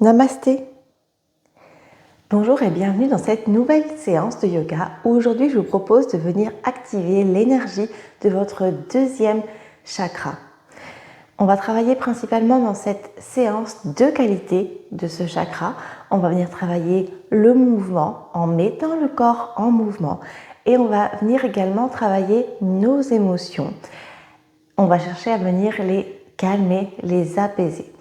Namasté. Bonjour et bienvenue dans cette nouvelle séance de yoga où aujourd'hui je vous propose de venir activer l'énergie de votre deuxième chakra. On va travailler principalement dans cette séance deux qualités de ce chakra. On va venir travailler le mouvement en mettant le corps en mouvement et on va venir également travailler nos émotions. On va chercher à venir les calmer, les apaiser.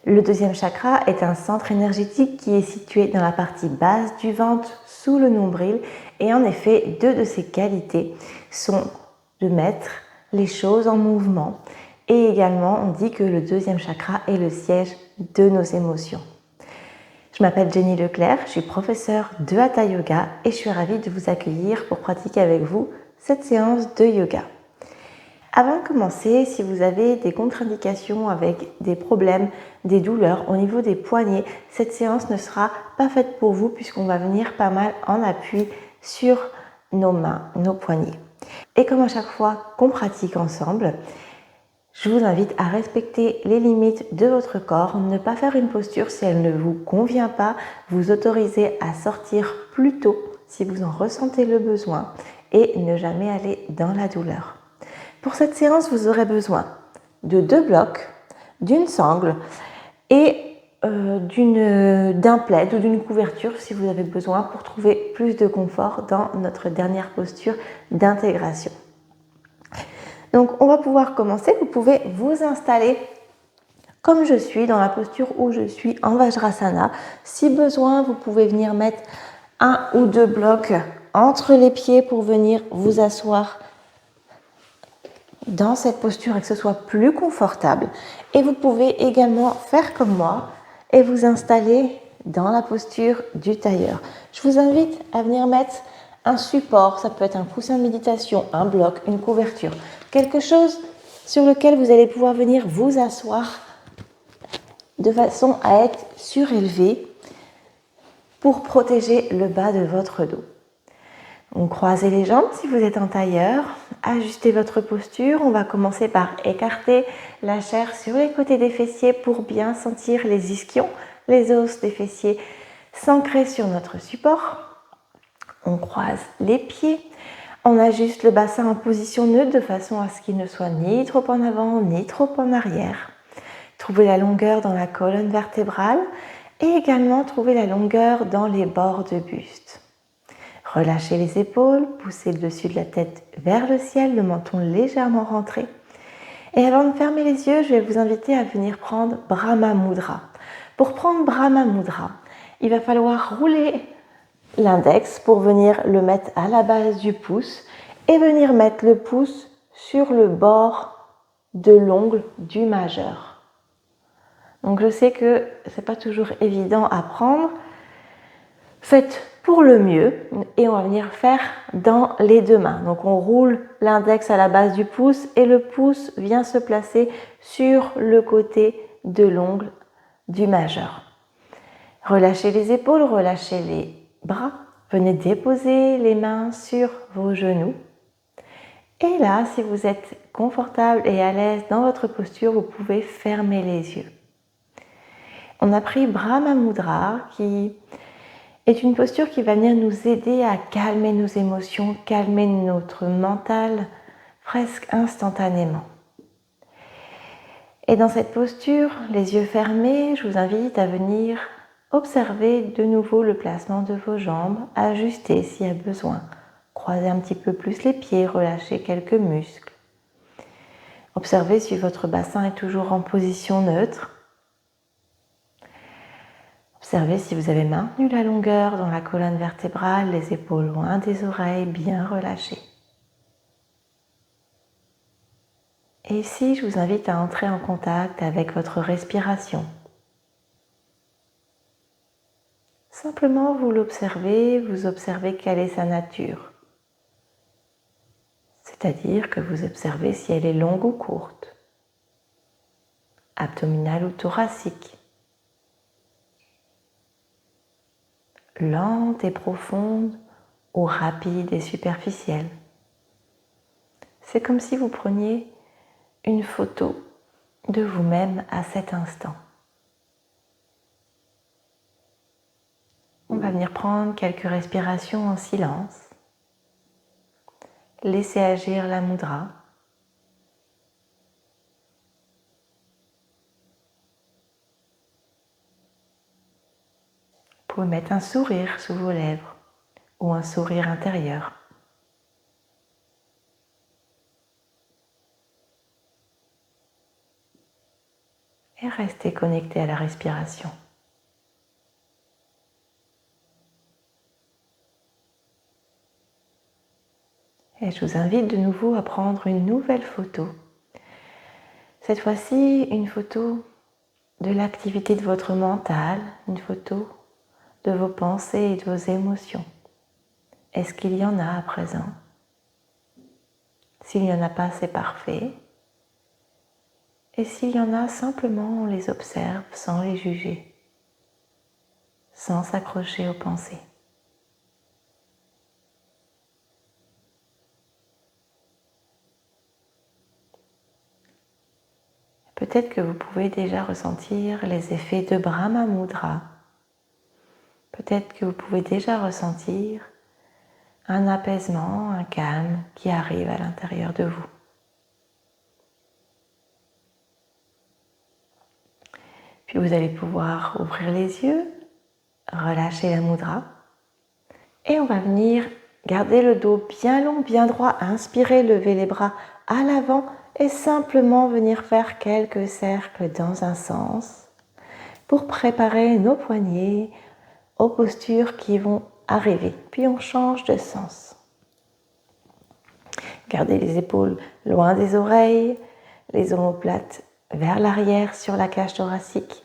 Le deuxième chakra est un centre énergétique qui est situé dans la partie basse du ventre, sous le nombril. Et en effet, deux de ses qualités sont de mettre les choses en mouvement. Et également, on dit que le deuxième chakra est le siège de nos émotions. Je m'appelle Jenny Leclerc, je suis professeure de Hatha Yoga et je suis ravie de vous accueillir pour pratiquer avec vous cette séance de yoga. Avant de commencer, si vous avez des contre-indications avec des problèmes, des douleurs au niveau des poignets, cette séance ne sera pas faite pour vous puisqu'on va venir pas mal en appui sur nos mains, nos poignets. Et comme à chaque fois qu'on pratique ensemble, je vous invite à respecter les limites de votre corps, ne pas faire une posture si elle ne vous convient pas, vous autoriser à sortir plus tôt si vous en ressentez le besoin et ne jamais aller dans la douleur. Pour cette séance, vous aurez besoin de 2 blocs, d'une sangle et d'un plaid ou d'une couverture si vous avez besoin pour trouver plus de confort dans notre dernière posture d'intégration. Donc on va pouvoir commencer, vous pouvez vous installer comme je suis, dans la posture où je suis en Vajrasana. Si besoin, vous pouvez venir mettre 1 ou 2 blocs entre les pieds pour venir vous asseoir dans cette posture et que ce soit plus confortable. Et vous pouvez également faire comme moi et vous installer dans la posture du tailleur. Je vous invite à venir mettre un support, ça peut être un coussin de méditation, un bloc, une couverture, quelque chose sur lequel vous allez pouvoir venir vous asseoir de façon à être surélevé pour protéger le bas de votre dos. Donc, croisez les jambes si vous êtes en tailleur, ajustez votre posture. On va commencer par écarter la chair sur les côtés des fessiers pour bien sentir les ischions, les os des fessiers s'ancrer sur notre support. On croise les pieds, on ajuste le bassin en position neutre de façon à ce qu'il ne soit ni trop en avant ni trop en arrière. Trouvez la longueur dans la colonne vertébrale et également trouvez la longueur dans les bords de buste. Relâchez les épaules, poussez le dessus de la tête vers le ciel, le menton légèrement rentré. Et avant de fermer les yeux, je vais vous inviter à venir prendre Brahma Mudra. Pour prendre Brahma Mudra, il va falloir rouler l'index pour venir le mettre à la base du pouce et venir mettre le pouce sur le bord de l'ongle du majeur. Donc je sais que ce n'est pas toujours évident à prendre. Faites pour le mieux et on va venir faire dans les deux mains. Donc on roule l'index à la base du pouce et le pouce vient se placer sur le côté de l'ongle du majeur. Relâchez les épaules, relâchez les bras. Venez déposer les mains sur vos genoux. Et là, si vous êtes confortable et à l'aise dans votre posture, vous pouvez fermer les yeux. On a pris Brahma Mudra qui est une posture qui va venir nous aider à calmer nos émotions, calmer notre mental presque instantanément. Et dans cette posture, les yeux fermés, je vous invite à venir observer de nouveau le placement de vos jambes, ajuster s'il y a besoin, croiser un petit peu plus les pieds, relâcher quelques muscles. Observez si votre bassin est toujours en position neutre. Observez si vous avez maintenu la longueur dans la colonne vertébrale, les épaules loin des oreilles, bien relâchées. Et ici, je vous invite à entrer en contact avec votre respiration. Simplement, vous l'observez, vous observez quelle est sa nature. C'est-à-dire que vous observez si elle est longue ou courte, abdominale ou thoracique, lente et profonde ou rapide et superficielle. C'est comme si vous preniez une photo de vous-même à cet instant. va venir prendre quelques respirations en silence. Laissez agir la mudra. Vous pouvez mettre un sourire sous vos lèvres ou un sourire intérieur. Et restez connecté à la respiration. Et je vous invite de nouveau à prendre une nouvelle photo. Cette fois-ci, une photo de l'activité de votre mental, une photo de vos pensées et de vos émotions. Est-ce qu'il y en a à présent? S'il n'y en a pas, c'est parfait. Et s'il y en a, simplement on les observe sans les juger, sans s'accrocher aux pensées. Peut-être que vous pouvez déjà ressentir les effets de Brahma Mudra. Peut-être que vous pouvez déjà ressentir un apaisement, un calme qui arrive à l'intérieur de vous. Puis vous allez pouvoir ouvrir les yeux, relâcher la mudra et on va venir garder le dos bien long, bien droit, inspirer, lever les bras à l'avant et simplement venir faire quelques cercles dans un sens pour préparer nos poignets aux postures qui vont arriver. Puis on change de sens. Gardez les épaules loin des oreilles, les omoplates vers l'arrière sur la cage thoracique.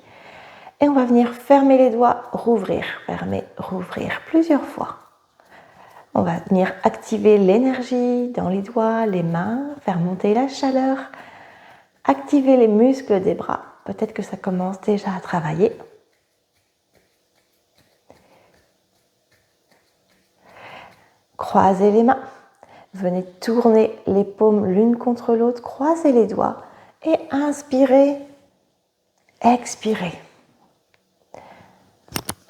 Et on va venir fermer les doigts, rouvrir, fermer, rouvrir plusieurs fois. On va venir activer l'énergie dans les doigts, les mains, faire monter la chaleur, activer les muscles des bras. Peut-être que ça commence déjà à travailler. Croisez les mains. Venez tourner les paumes l'une contre l'autre, croisez les doigts et inspirez, expirez.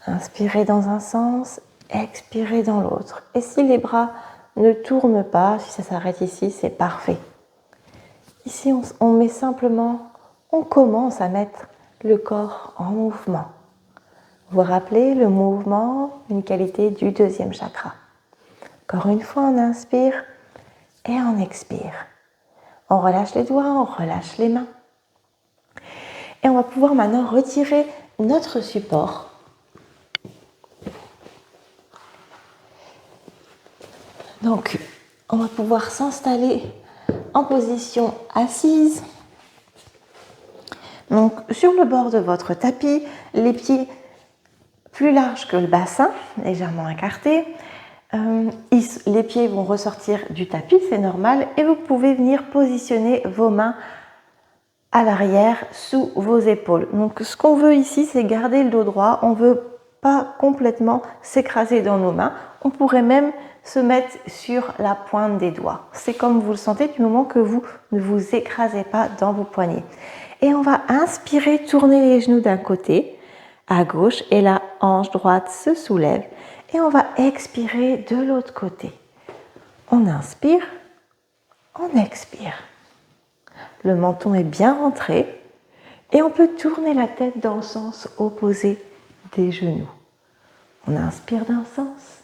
Inspirez dans un sens, expirez dans l'autre. Et si les bras ne tournent pas, si ça s'arrête ici, c'est parfait. Ici, on met simplement, on commence à mettre le corps en mouvement. Vous vous rappelez, le mouvement, une qualité du deuxième chakra. Encore une fois, on inspire et on expire. On relâche les doigts, on relâche les mains. Et on va pouvoir maintenant retirer notre support. Donc, on va pouvoir s'installer en position assise. Donc, sur le bord de votre tapis, les pieds plus larges que le bassin, légèrement écartés. Les pieds vont ressortir du tapis, c'est normal, et vous pouvez venir positionner vos mains à l'arrière sous vos épaules. Donc ce qu'on veut ici, c'est garder le dos droit, on ne veut pas complètement s'écraser dans nos mains, on pourrait même se mettre sur la pointe des doigts. C'est comme vous le sentez du moment que vous ne vous écrasez pas dans vos poignets. Et on va inspirer, tourner les genoux d'un côté à gauche et la hanche droite se soulève. Et on va expirer de l'autre côté. On inspire, on expire. Le menton est bien rentré et on peut tourner la tête dans le sens opposé des genoux. On inspire d'un sens,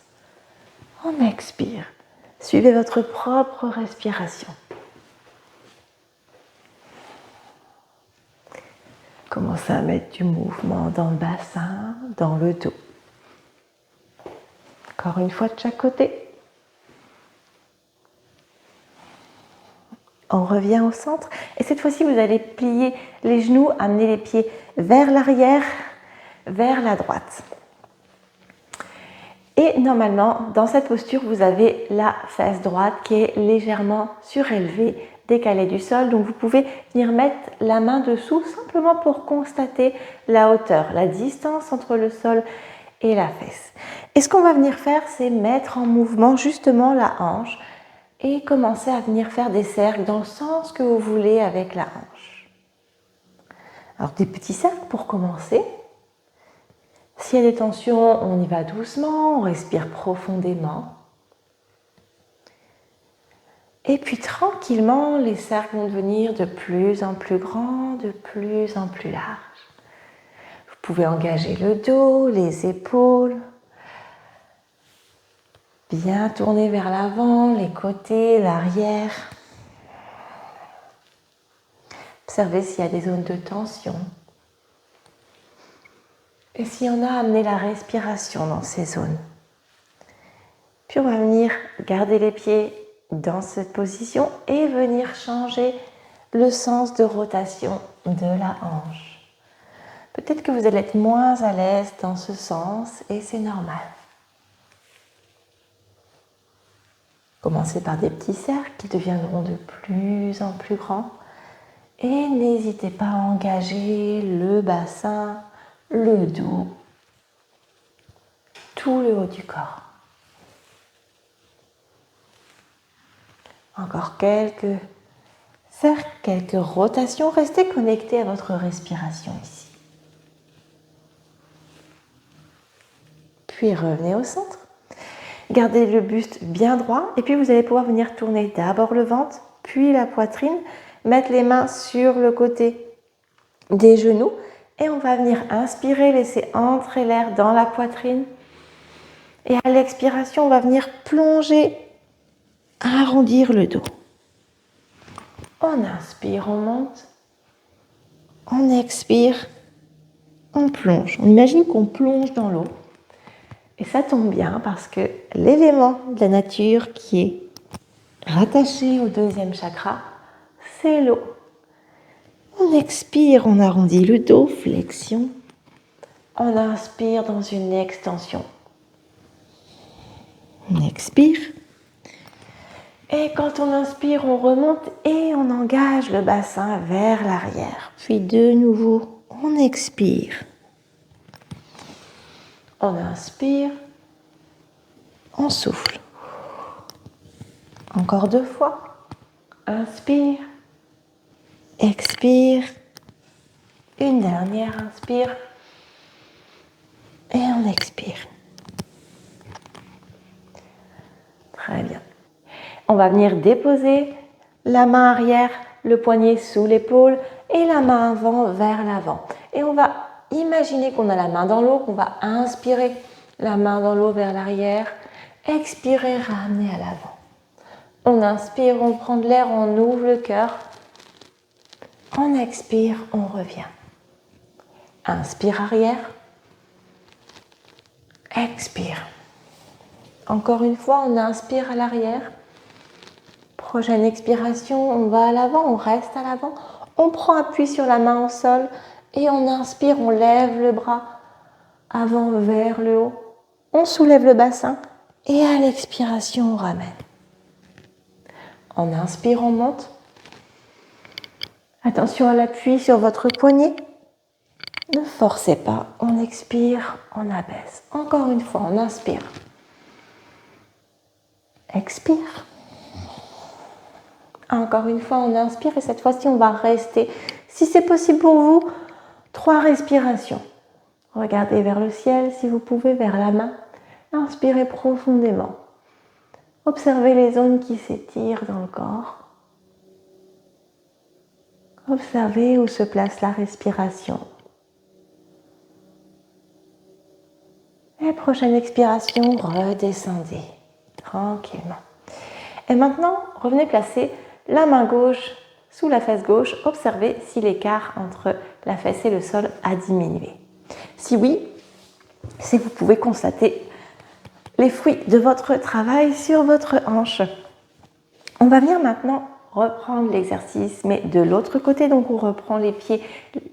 on expire. Suivez votre propre respiration. Commencez à mettre du mouvement dans le bassin, dans le dos. Encore une fois de chaque côté. On revient au centre et cette fois-ci vous allez plier les genoux, amener les pieds vers l'arrière, vers la droite. Et normalement, dans cette posture, vous avez la fesse droite qui est légèrement surélevée, décalée du sol. Donc vous pouvez venir mettre la main dessous simplement pour constater la hauteur, la distance entre le sol et la fesse. Et ce qu'on va venir faire, c'est mettre en mouvement justement la hanche et commencer à venir faire des cercles dans le sens que vous voulez avec la hanche. Alors des petits cercles pour commencer. S'il y a des tensions, on y va doucement, on respire profondément. Et puis tranquillement, les cercles vont devenir de plus en plus grands, de plus en plus larges. Vous pouvez engager le dos, les épaules, bien tourner vers l'avant, les côtés, l'arrière. Observez s'il y a des zones de tension. Et si on a amené la respiration dans ces zones. Puis on va venir garder les pieds dans cette position et venir changer le sens de rotation de la hanche. Peut-être que vous allez être moins à l'aise dans ce sens et c'est normal. Commencez par des petits cercles qui deviendront de plus en plus grands et n'hésitez pas à engager le bassin, le dos, tout le haut du corps. Encore quelques cercles, quelques rotations. Restez connectés à votre respiration ici. Puis revenez au centre. Gardez le buste bien droit et puis vous allez pouvoir venir tourner d'abord le ventre, puis la poitrine, mettre les mains sur le côté des genoux et on va venir inspirer, laisser entrer l'air dans la poitrine et à l'expiration, on va venir plonger, arrondir le dos. On inspire, on monte, on expire, on plonge. On imagine qu'on plonge dans l'eau. Et ça tombe bien parce que l'élément de la nature qui est rattaché au deuxième chakra, c'est l'eau. On expire, on arrondit le dos, flexion. On inspire dans une extension. On expire. Et quand on inspire, on remonte et on engage le bassin vers l'arrière. Puis de nouveau, on expire. On inspire. On souffle. Encore 2 fois. Inspire. Expire. Une dernière inspire. Et on expire. Très bien. On va venir déposer la main arrière, le poignet sous l'épaule et la main avant vers l'avant. Et on va imaginer qu'on a la main dans l'eau, qu'on va inspirer la main dans l'eau vers l'arrière, expirer, ramener à l'avant. On inspire, on prend de l'air, on ouvre le cœur. On expire, on revient. Inspire arrière. Expire. Encore une fois, on inspire à l'arrière. Prochaine expiration, on va à l'avant, on reste à l'avant. On prend appui sur la main au sol et on inspire, on lève le bras avant vers le haut. On soulève le bassin et à l'expiration, on ramène. On inspire, on monte. Attention à l'appui sur votre poignet. Ne forcez pas. On expire, on abaisse. Encore une fois, on inspire. Expire. Encore une fois, on inspire et cette fois-ci, on va rester. Si c'est possible pour vous, 3 respirations. Regardez vers le ciel, si vous pouvez, vers la main. Inspirez profondément. Observez les zones qui s'étirent dans le corps. Observez où se place la respiration. Et prochaine expiration, redescendez tranquillement. Et maintenant, revenez placer la main gauche sous la fesse gauche. Observez si l'écart entre la fesse et le sol a diminué. Si oui, si vous pouvez constater les fruits de votre travail sur votre hanche. On va venir maintenant reprendre l'exercice, mais de l'autre côté. Donc on reprend les pieds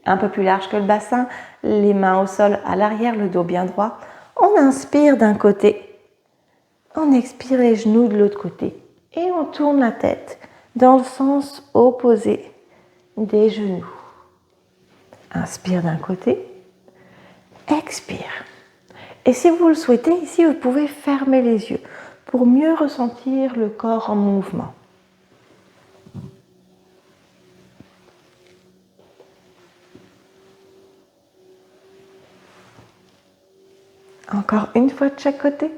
un peu plus larges que le bassin, les mains au sol à l'arrière, le dos bien droit. On inspire d'un côté, on expire les genoux de l'autre côté et on tourne la tête dans le sens opposé des genoux. Inspire d'un côté, expire. Et si vous le souhaitez, ici vous pouvez fermer les yeux pour mieux ressentir le corps en mouvement. Encore une fois de chaque côté.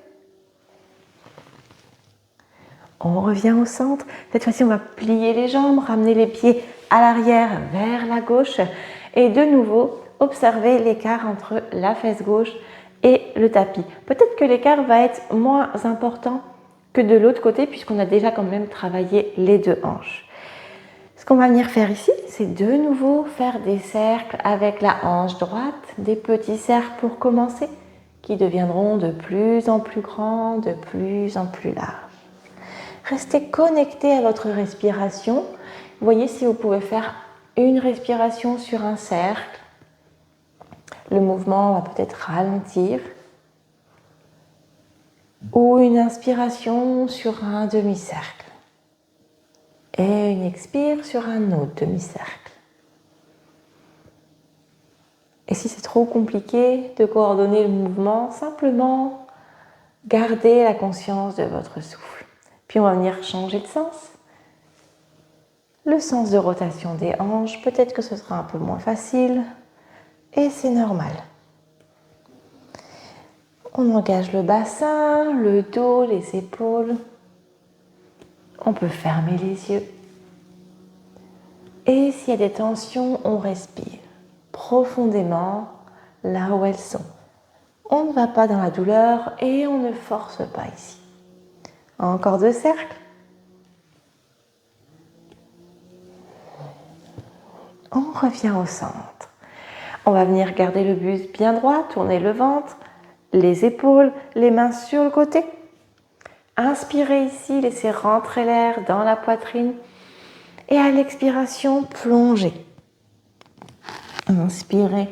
On revient au centre. Cette fois-ci, on va plier les jambes, ramener les pieds à l'arrière vers la gauche. Et de nouveau, observez l'écart entre la fesse gauche et le tapis. Peut-être que l'écart va être moins important que de l'autre côté puisqu'on a déjà quand même travaillé les deux hanches. Ce qu'on va venir faire ici, c'est de nouveau faire des cercles avec la hanche droite, des petits cercles pour commencer, qui deviendront de plus en plus grands, de plus en plus larges. Restez connecté à votre respiration. Voyez si vous pouvez faire une respiration sur un cercle. Le mouvement va peut-être ralentir. Ou une inspiration sur un demi-cercle. Et une expire sur un autre demi-cercle. Et si c'est trop compliqué de coordonner le mouvement, simplement gardez la conscience de votre souffle. Puis on va venir changer de sens. Le sens de rotation des hanches, peut-être que ce sera un peu moins facile. Et c'est normal. On engage le bassin, le dos, les épaules. On peut fermer les yeux. Et s'il y a des tensions, on respire profondément là où elles sont. On ne va pas dans la douleur et on ne force pas ici. Encore 2 cercles. On revient au centre. On va venir garder le buste bien droit, tourner le ventre, les épaules, les mains sur le côté. Inspirez ici, laissez rentrer l'air dans la poitrine. Et à l'expiration, plongez. Inspirez.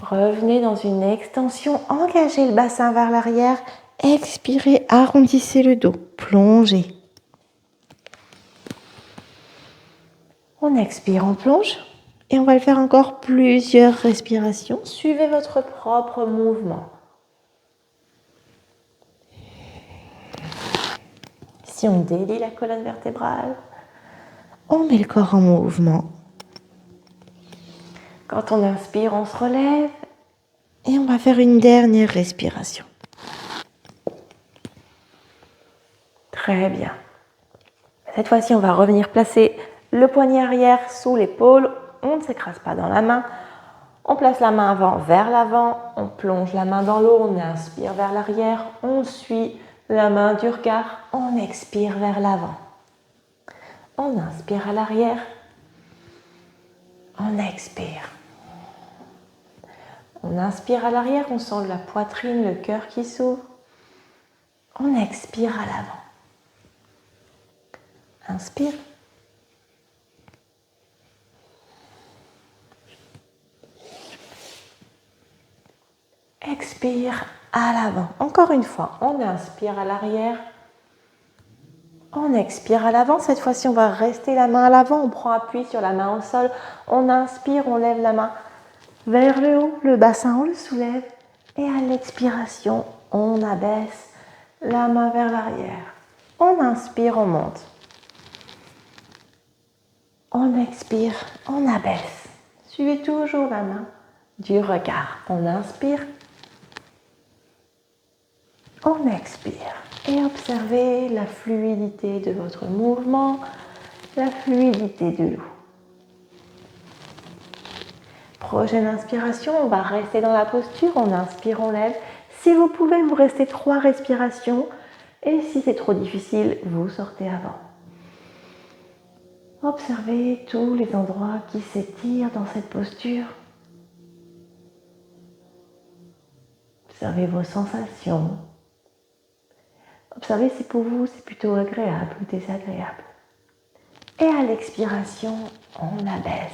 Revenez dans une extension, engagez le bassin vers l'arrière. Expirez, arrondissez le dos, plongez. On expire, on plonge. Et on va le faire encore plusieurs respirations. Suivez votre propre mouvement. Si on délie la colonne vertébrale, on met le corps en mouvement. Quand on inspire, on se relève et on va faire une dernière respiration. Très bien. Cette fois-ci, on va revenir placer le poignet arrière sous l'épaule. On ne s'écrase pas dans la main. On place la main avant vers l'avant. On plonge la main dans l'eau. On inspire vers l'arrière. On suit la main du regard. On expire vers l'avant. On inspire à l'arrière. On expire. On inspire à l'arrière, on sent la poitrine, le cœur qui s'ouvre. On expire à l'avant. Inspire. Expire à l'avant. Encore une fois, on inspire à l'arrière. On expire à l'avant. Cette fois-ci, on va rester la main à l'avant. On prend appui sur la main au sol. On inspire, on lève la main vers le haut. Le bassin, on le soulève. Et à l'expiration, on abaisse la main vers l'arrière. On inspire, on monte. On expire, on abaisse. Suivez toujours la main du regard. On inspire. On expire. Et observez la fluidité de votre mouvement, la fluidité de l'eau. Prochaine inspiration, on va rester dans la posture. On inspire, on lève. Si vous pouvez, vous restez 3 respirations. Et si c'est trop difficile, vous sortez avant. Observez tous les endroits qui s'étirent dans cette posture. Observez vos sensations. Observez si pour vous c'est plutôt agréable ou désagréable. Et à l'expiration, on abaisse.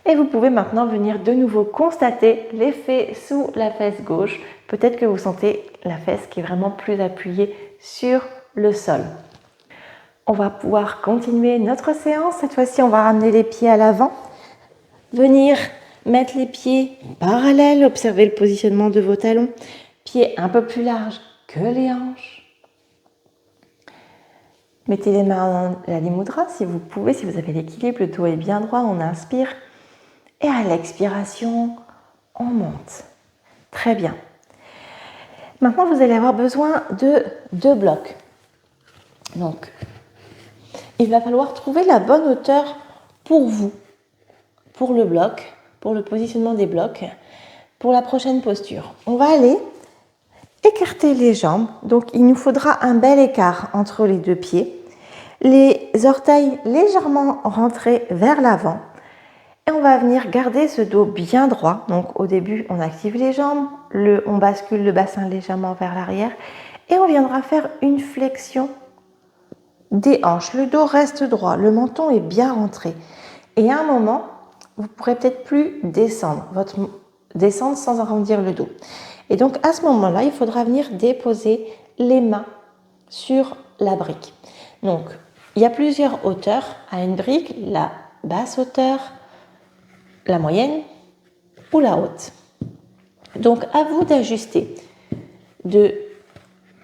Et vous pouvez maintenant venir de nouveau constater l'effet sous la fesse gauche. Peut-être que vous sentez la fesse qui est vraiment plus appuyée sur le sol. On va pouvoir continuer notre séance. Cette fois-ci, on va ramener les pieds à l'avant. Venir mettre les pieds parallèles. Observez le positionnement de vos talons. Pieds un peu plus larges que les hanches. Mettez les mains dans la Limudra si vous pouvez, si vous avez l'équilibre, le dos est bien droit, on inspire. Et à l'expiration, on monte. Très bien. Maintenant, vous allez avoir besoin de 2 blocs. Donc, il va falloir trouver la bonne hauteur pour vous, pour le bloc, pour le positionnement des blocs, pour la prochaine posture. On va aller écarter les jambes. Donc, il nous faudra un bel écart entre les 2 pieds. Les orteils légèrement rentrés vers l'avant. Et on va venir garder ce dos bien droit. Donc, au début, on active les jambes, on bascule le bassin légèrement vers l'arrière et on viendra faire une flexion des hanches. Le dos reste droit, le menton est bien rentré. Et à un moment, vous ne pourrez peut-être plus descendre sans arrondir le dos. Et donc, à ce moment-là, il faudra venir déposer les mains sur la brique. Donc, il y a plusieurs hauteurs à une brique, la basse hauteur, la moyenne ou la haute. Donc, à vous d'ajuster, de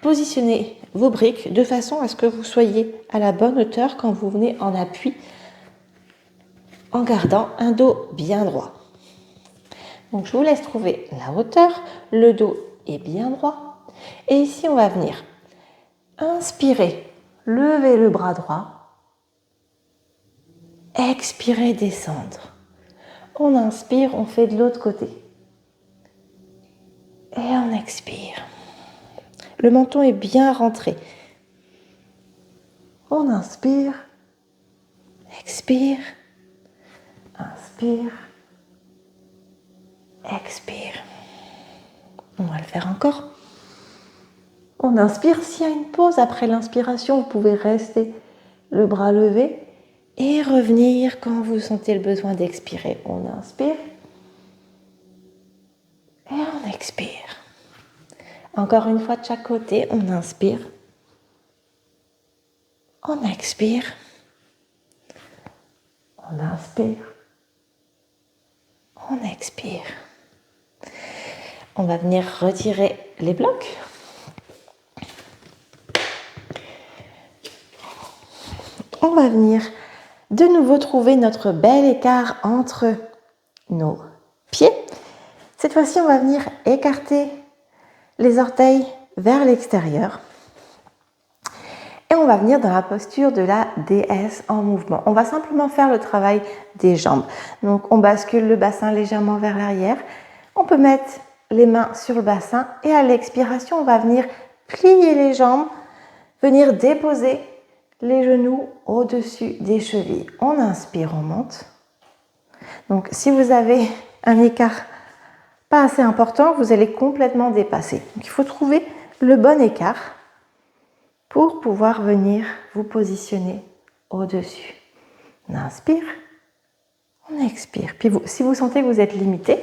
positionner vos briques de façon à ce que vous soyez à la bonne hauteur quand vous venez en appui en gardant un dos bien droit. Donc, je vous laisse trouver la hauteur, le dos est bien droit. Et ici, on va venir inspirer, lever le bras droit, expirer, descendre. On inspire, on fait de l'autre côté. Et on expire. Le menton est bien rentré. On inspire, expire, inspire, expire. On va le faire encore. On inspire. S'il y a une pause après l'inspiration, vous pouvez rester le bras levé et revenir quand vous sentez le besoin d'expirer. On inspire et on expire. Encore une fois de chaque côté, on inspire, on expire, on inspire, on expire. On va venir retirer les blocs. On va venir de nouveau trouver notre bel écart entre nos pieds. Cette fois-ci, on va venir écarter les orteils vers l'extérieur. Et on va venir dans la posture de la déesse en mouvement. On va simplement faire le travail des jambes. Donc, on bascule le bassin légèrement vers l'arrière. On peut mettre les mains sur le bassin et à l'expiration, on va venir plier les jambes, venir déposer les genoux au-dessus des chevilles. On inspire, on monte. Donc, si vous avez un écart pas assez important, vous allez complètement dépasser. Donc, il faut trouver le bon écart pour pouvoir venir vous positionner au-dessus. On inspire, on expire. Puis si vous sentez que vous êtes limité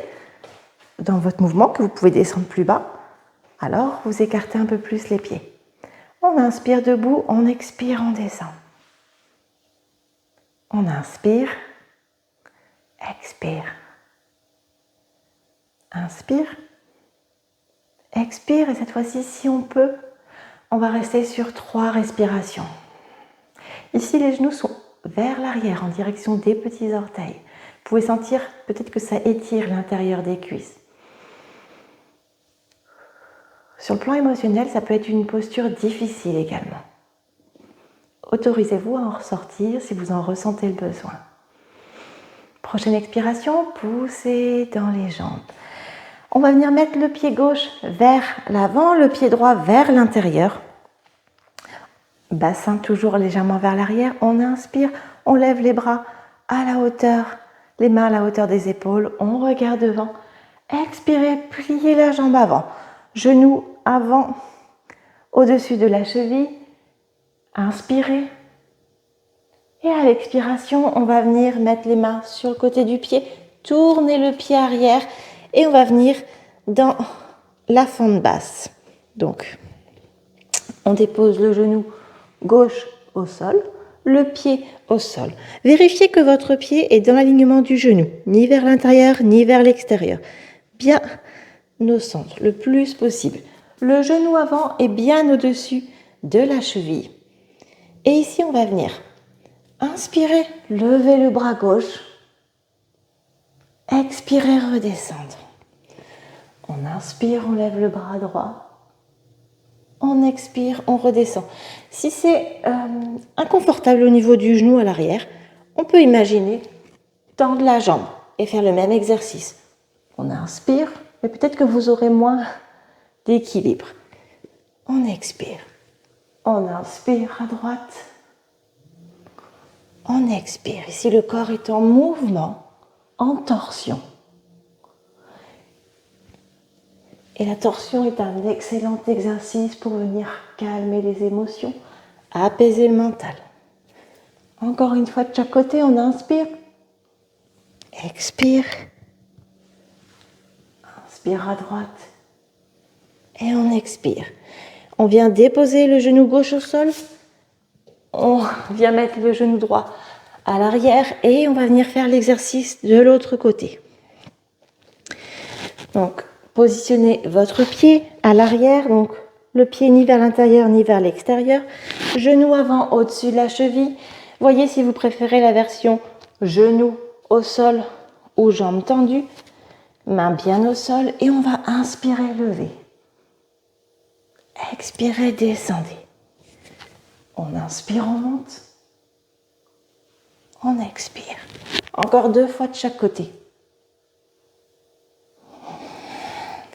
dans votre mouvement, que vous pouvez descendre plus bas, alors vous écartez un peu plus les pieds. On inspire debout, on expire, on descend. On inspire, expire. Inspire, expire et cette fois-ci, si on peut, on va rester sur 3 respirations. Ici, les genoux sont vers l'arrière en direction des petits orteils. Vous pouvez sentir peut-être que ça étire l'intérieur des cuisses. Sur le plan émotionnel, ça peut être une posture difficile également. Autorisez-vous à en ressortir si vous en ressentez le besoin. Prochaine expiration, poussez dans les jambes. On va venir mettre le pied gauche vers l'avant, le pied droit vers l'intérieur. Bassin toujours légèrement vers l'arrière. On inspire, on lève les bras à la hauteur, les mains à la hauteur des épaules. On regarde devant. Expirez, pliez la jambe avant. Genou avant, au-dessus de la cheville. Inspirez. Et à l'expiration, on va venir mettre les mains sur le côté du pied, tourner le pied arrière et on va venir dans la fente basse. Donc, on dépose le genou gauche au sol, le pied au sol. Vérifiez que votre pied est dans l'alignement du genou, ni vers l'intérieur, ni vers l'extérieur. Bien au centre, le plus possible. Le genou avant est bien au-dessus de la cheville. Et ici, on va venir inspirer, lever le bras gauche. Expirez, redescendre. On inspire, on lève le bras droit. on expire, on redescend. Si c'est inconfortable au niveau du genou à l'arrière, on peut imaginer tendre la jambe et faire le même exercice. On inspire, mais peut-être que vous aurez moins d'équilibre. On expire. On inspire à droite. On expire. Ici, le corps est en mouvement, en torsion. Et la torsion est un excellent exercice pour venir calmer les émotions, apaiser le mental. Encore une fois de chaque côté, on inspire. Expire. Inspire à droite. Et on expire. On vient déposer le genou gauche au sol. On vient mettre le genou droit à l'arrière et on va venir faire l'exercice de l'autre côté. Donc, positionnez votre pied à l'arrière, donc le pied ni vers l'intérieur ni vers l'extérieur. Genou avant au-dessus de la cheville. Voyez si vous préférez la version genou au sol ou jambes tendues. Main bien au sol et on va inspirer, lever. Expirez, descendez. On inspire, on monte. On expire. Encore 2 fois de chaque côté.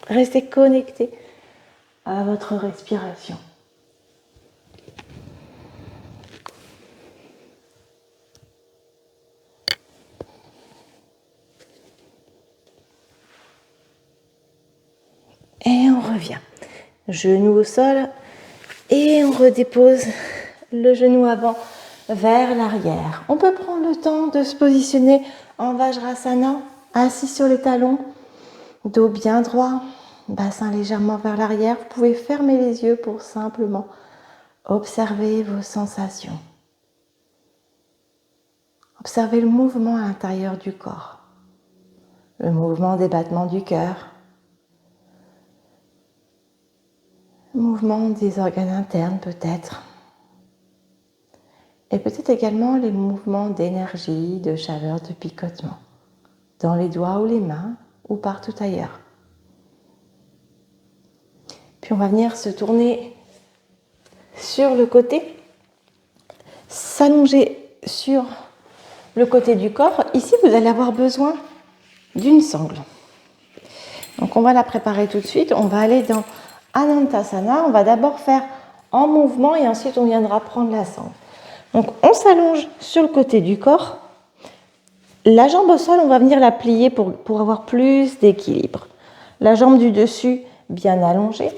Restez connectés à votre respiration. Et on revient. Genou au sol et on redépose le genou avant vers l'arrière. On peut prendre le temps de se positionner en Vajrasana, assis sur les talons, dos bien droit, bassin légèrement vers l'arrière. Vous pouvez fermer les yeux pour simplement observer vos sensations. Observez le mouvement à l'intérieur du corps, le mouvement des battements du cœur, le mouvement des organes internes peut-être, et peut-être également les mouvements d'énergie, de chaleur, de picotement, dans les doigts ou les mains ou partout ailleurs. Puis on va venir se tourner sur le côté, s'allonger sur le côté du corps. Ici, vous allez avoir besoin d'une sangle. Donc on va la préparer tout de suite. On va aller dans Anantasana. On va d'abord faire en mouvement et ensuite on viendra prendre la sangle. Donc on s'allonge sur le côté du corps. La jambe au sol, on va venir la plier pour avoir plus d'équilibre. La jambe du dessus bien allongée.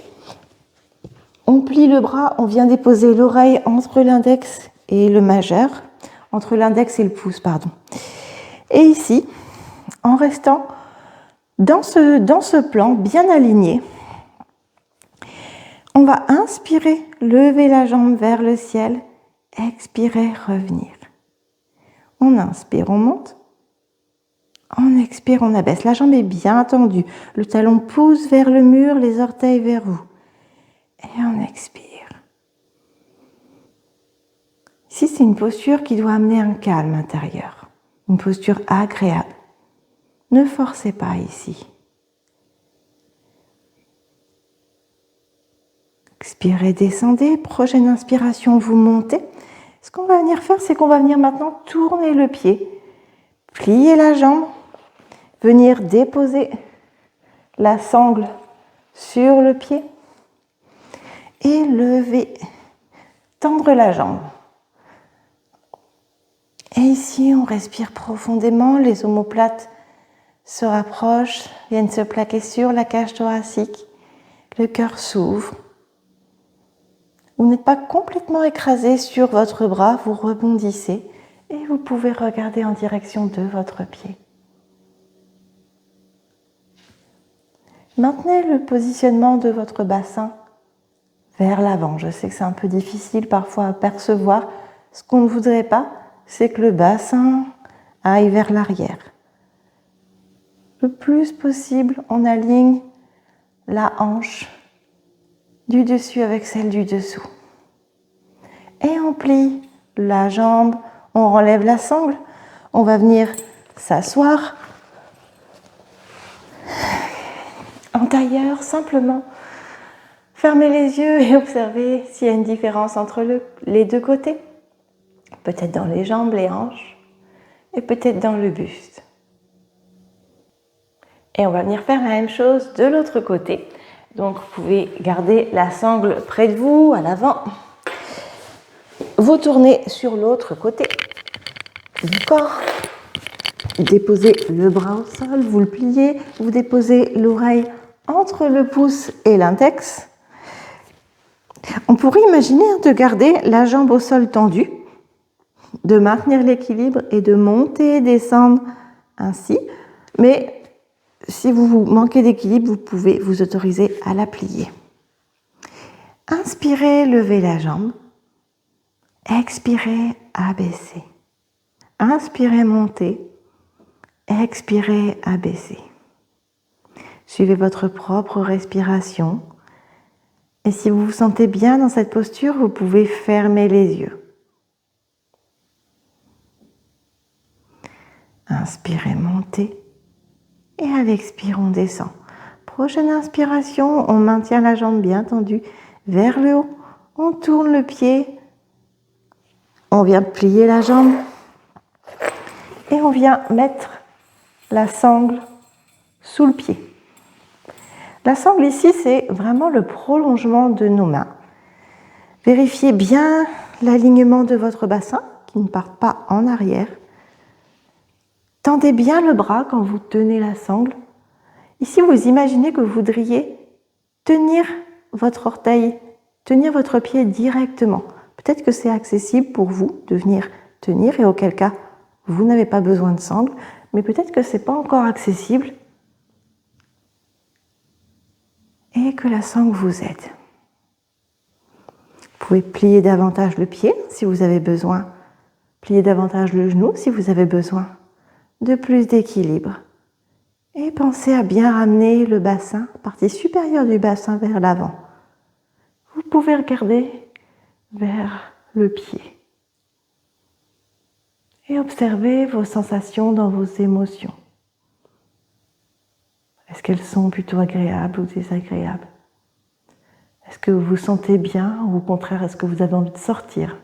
On plie le bras, on vient déposer l'oreille entre l'index et le majeur, entre l'index et le pouce, pardon. Et ici, en restant dans ce plan bien aligné, on va inspirer, lever la jambe vers le ciel, expirer, revenir. On inspire, on monte. On expire, on abaisse. La jambe est bien tendue. Le talon pousse vers le mur, les orteils vers vous. Et on expire. Ici, c'est une posture qui doit amener un calme intérieur. Une posture agréable. Ne forcez pas ici. Expirez, descendez. Prochaine inspiration, vous montez. Ce qu'on va venir faire, c'est qu'on va venir maintenant tourner le pied. Plier la jambe. Venir déposer la sangle sur le pied. Et lever, tendre la jambe. Et ici, on respire profondément, les omoplates se rapprochent, viennent se plaquer sur la cage thoracique, le cœur s'ouvre. Vous n'êtes pas complètement écrasé sur votre bras, vous rebondissez et vous pouvez regarder en direction de votre pied. Maintenez le positionnement de votre bassin vers l'avant. Je sais que c'est un peu difficile parfois à percevoir. Ce qu'on ne voudrait pas, c'est que le bassin aille vers l'arrière. Le plus possible, on aligne la hanche du dessus avec celle du dessous. Et on plie la jambe, on relève la sangle, on va venir s'asseoir en tailleur, simplement Fermez les yeux et observez s'il y a une différence entre les deux côtés. Peut-être dans les jambes, les hanches, et peut-être dans le buste. Et on va venir faire la même chose de l'autre côté. Donc vous pouvez garder la sangle près de vous, à l'avant. Vous tournez sur l'autre côté du corps. Déposez le bras au sol, vous le pliez, vous déposez l'oreille entre le pouce et l'index. On pourrait imaginer de garder la jambe au sol tendue, de maintenir l'équilibre et de monter et descendre ainsi. Mais si vous manquez d'équilibre, vous pouvez vous autoriser à la plier. Inspirez, levez la jambe. Expirez, abaissez. Inspirez, montez. Expirez, abaissez. Suivez votre propre respiration. Et si vous vous sentez bien dans cette posture, vous pouvez fermer les yeux. Inspirez, montez. Et à l'expire, on descend. Prochaine inspiration, on maintient la jambe bien tendue vers le haut. On tourne le pied. On vient plier la jambe. Et on vient mettre la sangle sous le pied. La sangle ici, c'est vraiment le prolongement de nos mains. Vérifiez bien l'alignement de votre bassin, qui ne part pas en arrière. Tendez bien le bras quand vous tenez la sangle. Ici, vous imaginez que vous voudriez tenir votre orteil, tenir votre pied directement. Peut-être que c'est accessible pour vous de venir tenir et auquel cas, vous n'avez pas besoin de sangle, mais peut-être que ce n'est pas encore accessible et que la sangle vous aide. Vous pouvez plier davantage le pied si vous avez besoin, plier davantage le genou si vous avez besoin de plus d'équilibre. Et pensez à bien ramener le bassin, partie supérieure du bassin vers l'avant. Vous pouvez regarder vers le pied et observer vos sensations dans vos émotions. Est-ce qu'elles sont plutôt agréables ou désagréables? Est-ce que vous vous sentez bien ou au contraire, est-ce que vous avez envie de sortir?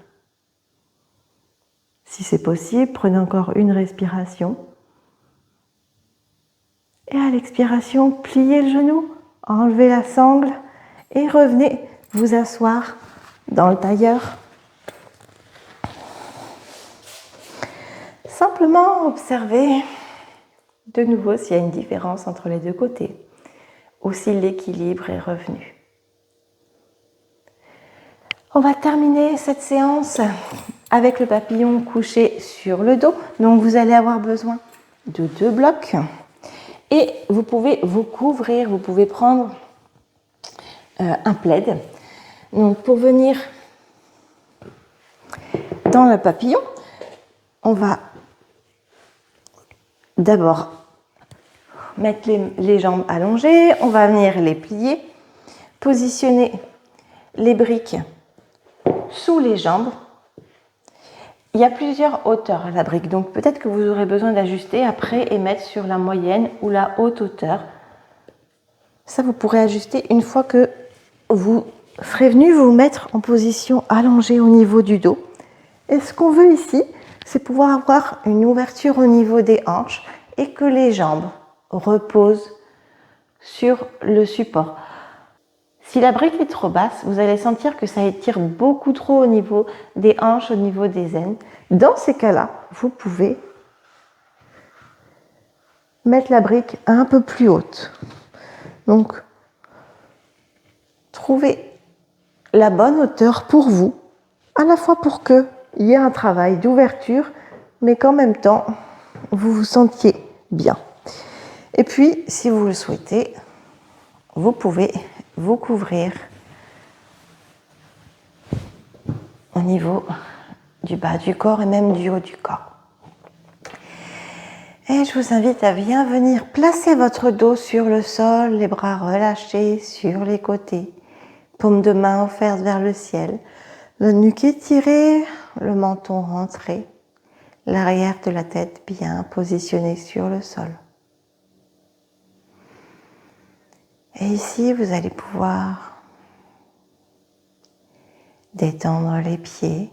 Si c'est possible, prenez encore une respiration. Et à l'expiration, pliez le genou, enlevez la sangle et revenez vous asseoir dans le tailleur. Simplement observez de nouveau s'il y a une différence entre les deux côtés ou si l'équilibre est revenu. On va terminer cette séance avec le papillon couché sur le dos. Donc vous allez avoir besoin de 2 blocs et vous pouvez vous couvrir, vous pouvez prendre un plaid. Donc pour venir dans le papillon, on va d'abord mettre les jambes allongées, on va venir les plier, positionner les briques sous les jambes. Il y a plusieurs hauteurs à la brique, donc peut-être que vous aurez besoin d'ajuster après et mettre sur la moyenne ou la haute hauteur. Ça, vous pourrez ajuster une fois que vous serez venu vous mettre en position allongée au niveau du dos. Et ce qu'on veut ici, c'est pouvoir avoir une ouverture au niveau des hanches et que les jambes reposent sur le support. Si la brique est trop basse, vous allez sentir que ça étire beaucoup trop au niveau des hanches, au niveau des aines. Dans ces cas-là, vous pouvez mettre la brique un peu plus haute. Donc, trouvez la bonne hauteur pour vous, à la fois pour qu'il y ait un travail d'ouverture, mais qu'en même temps, vous vous sentiez bien. Et puis, si vous le souhaitez, vous pouvez vous couvrir au niveau du bas du corps et même du haut du corps. Et je vous invite à bien venir placer votre dos sur le sol, les bras relâchés sur les côtés, paume de main offerte vers le ciel, la nuque étirée, le menton rentré, l'arrière de la tête bien positionné sur le sol. Et ici, vous allez pouvoir Détendre les pieds,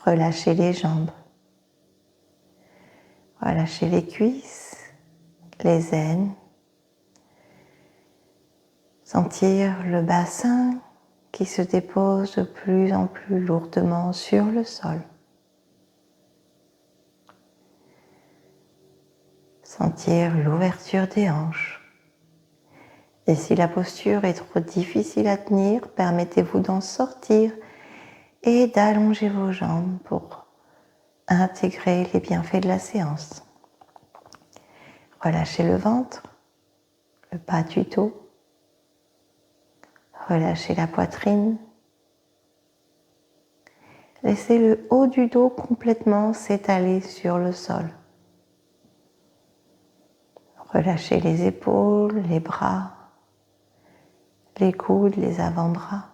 relâcher les jambes, relâcher les cuisses, les aines, sentir le bassin qui se dépose de plus en plus lourdement sur le sol. Sentir l'ouverture des hanches. Et si la posture est trop difficile à tenir, permettez-vous d'en sortir et d'allonger vos jambes pour intégrer les bienfaits de la séance. Relâchez le ventre, le bas du dos, relâchez la poitrine. Laissez le haut du dos complètement s'étaler sur le sol. Relâchez les épaules, les bras, les coudes, les avant-bras.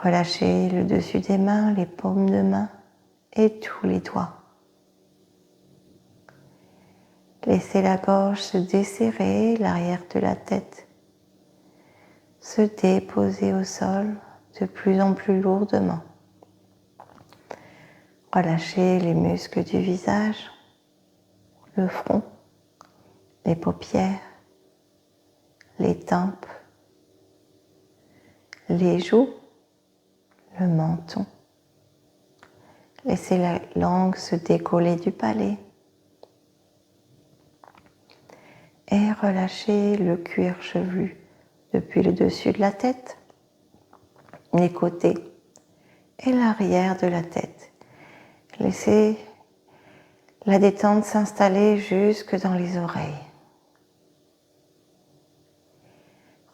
Relâchez le dessus des mains, les paumes de main et tous les doigts. Laissez la gorge se desserrer, l'arrière de la tête se déposer au sol de plus en plus lourdement. Relâchez les muscles du visage, le front, les paupières, les tempes, les joues, le menton. Laissez la langue se décoller du palais. Et relâchez le cuir chevelu depuis le dessus de la tête, les côtés et l'arrière de la tête. Laissez la détente s'installer jusque dans les oreilles.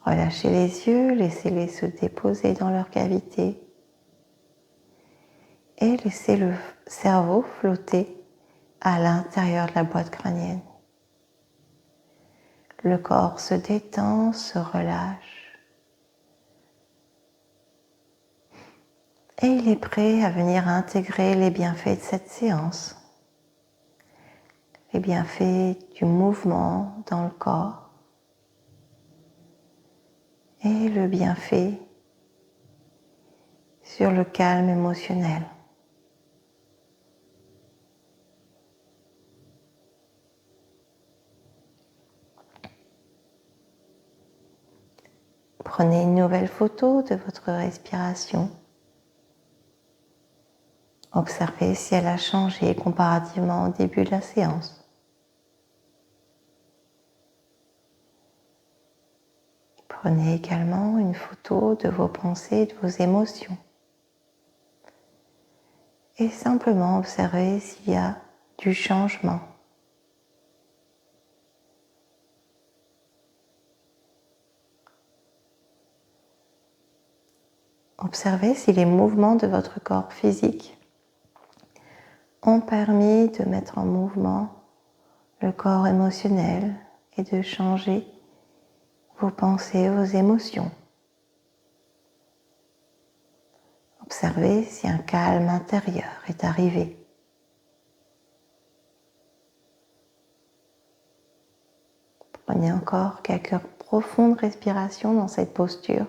Relâchez les yeux, laissez-les se déposer dans leur cavité et laissez le cerveau flotter à l'intérieur de la boîte crânienne. Le corps se détend, se relâche et il est prêt à venir intégrer les bienfaits de cette séance. Les bienfaits du mouvement dans le corps et le bienfait sur le calme émotionnel. Prenez une nouvelle photo de votre respiration. Observez si elle a changé comparativement au début de la séance. Prenez également une photo de vos pensées et de vos émotions. Et simplement observez s'il y a du changement. Observez si les mouvements de votre corps physique ont permis de mettre en mouvement le corps émotionnel et de changer vos pensées, vos émotions. Observez si un calme intérieur est arrivé. Prenez encore quelques profondes respirations dans cette posture.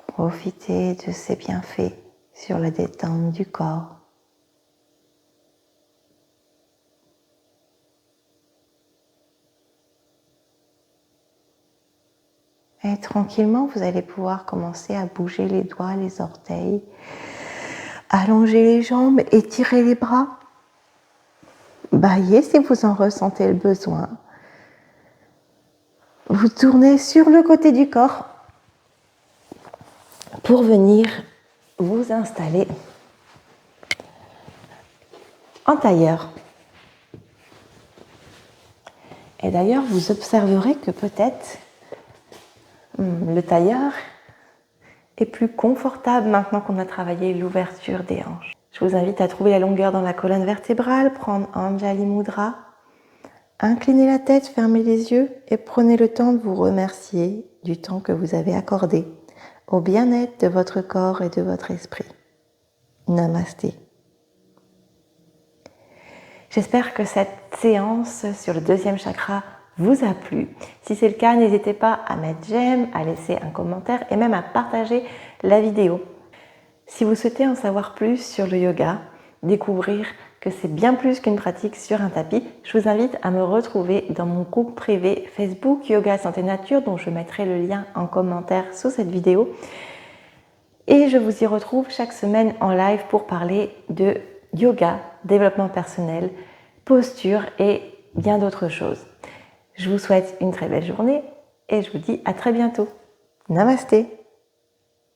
Profitez de ces bienfaits sur la détente du corps. Et tranquillement, vous allez pouvoir commencer à bouger les doigts, les orteils, allonger les jambes, étirer les bras. Baillez si vous en ressentez le besoin. Vous tournez sur le côté du corps pour venir vous installer en tailleur. Et d'ailleurs, vous observerez que peut-être le tailleur est plus confortable maintenant qu'on a travaillé l'ouverture des hanches. Je vous invite à trouver la longueur dans la colonne vertébrale, prendre Anjali Mudra, inclinez la tête, fermez les yeux et prenez le temps de vous remercier du temps que vous avez accordé au bien-être de votre corps et de votre esprit. Namasté. J'espère que cette séance sur le deuxième chakra vous a plu. Si c'est le cas, n'hésitez pas à mettre j'aime, à laisser un commentaire et même à partager la vidéo. Si vous souhaitez en savoir plus sur le yoga, découvrir que c'est bien plus qu'une pratique sur un tapis, je vous invite à me retrouver dans mon groupe privé Facebook Yoga Santé Nature, dont je mettrai le lien en commentaire sous cette vidéo. Et je vous y retrouve chaque semaine en live pour parler de yoga, développement personnel, posture et bien d'autres choses. Je vous souhaite une très belle journée et je vous dis à très bientôt. Namasté.